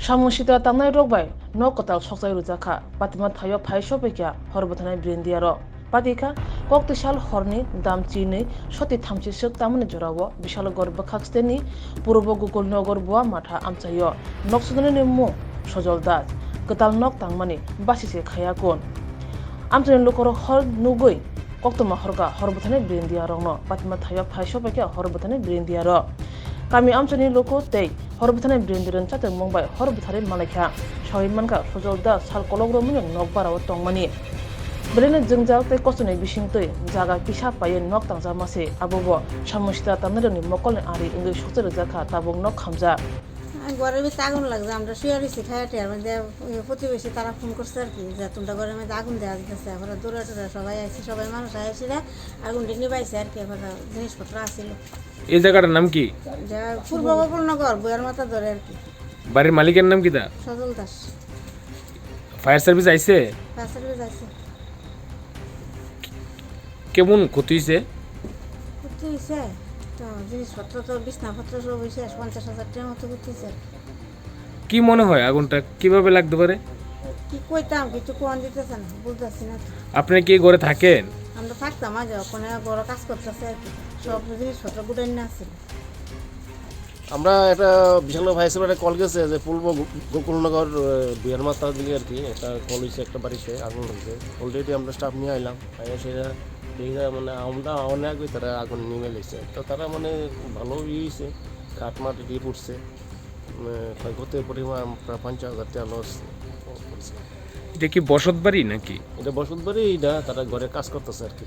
Samusita tangnai rokbai no kotal soksai rujaka patima thayo phai sopekya horbothanai brindiaro patika kokti sal horni damchini soti thamchi suk tamni jorawo bishal gorba khaksteni purbo gokul nogor bua matha amchayo noksudani nimmo sojol das kotal nok tangmani basise khaya kon amchani lokoro hor nugoi koktoma horga horbothanai brindiaro no patima thayo phai sopekya horbothanai brindiaro kami amchani loko tei horbothanai brindiran chateng mongbai horbothanai malakha shaimanka sojolda sal kologromun nokbaraw tongmani Belena jengjal tei kostonai bisingtoi jaga pisa paye nok tangjamase abobo samusita tamnaroni mokol ari ingai sokse jaka tabong nok khamja ঘরের ভিতরে আগুন লাগছে আমরা শুয়ে রয়েছি খাইয়াটি আর মধ্যে প্রতিবেশী তারা ফোন করছে আর কি যে তোমরা ঘরের মধ্যে আগুন দেওয়া দিতেছে আমরা দৌড়া টোড়া সবাই আইসি সবাই মানুষ আইসিরা আগুনটি নিবাইছে আর কি এখন জিনিসপত্র আসছিল এই জায়গাটার নাম কি? পূর্ব গোকুলনগর বইয়ের মাথা ধরে আর কি। বাড়ির মালিকের নাম কি তা? সজল দাস। ফায়ার সার্ভিস আইছে? ফায়ার সার্ভিস আইছে। কেমন ক্ষতি হইছে? ক্ষতি হইছে তো জিনিসপত্র তো বিছনাপত্র সব হইছে 50,000 টাকার মতো ক্ষতি হইছে। কি মনে হয় আগুনটা কিভাবে লাগতে পারে? কি কইতাম কিছু কোন দিতেছে না বুঝতাছি না। আপনি কি ঘরে থাকেন? আমরা থাকতাম আজ ওখানে বড় কাজ করতেছে আর কি সব জিনিসপত্র গুটাই না আছে। আমরা একটা বিশাল ফায়ার সার্ভিসে কল গেছে যে পূর্ব গোকুলনগর বিয়ার মাথার দিকে আর কি একটা কল হয়েছে একটা বাড়িতে আগুন হয়েছে অলরেডি আমরা স্টাফ নিয়ে আইলাম সেটা দেখে মানে আমরা অনেক তারা আগুন নিয়ে লেগেছে তো তারা মানে ভালো হয়েছে কাঠমাট দিয়ে পড়ছে ক্ষয়ক্ষতির পরিমাণ প্রায় 50,000 টাকা লস করছে। এটা কি বসত বাড়ি নাকি? এটা বসত বাড়ি এটা তারা ঘরে কাজ করতেছে আর কি।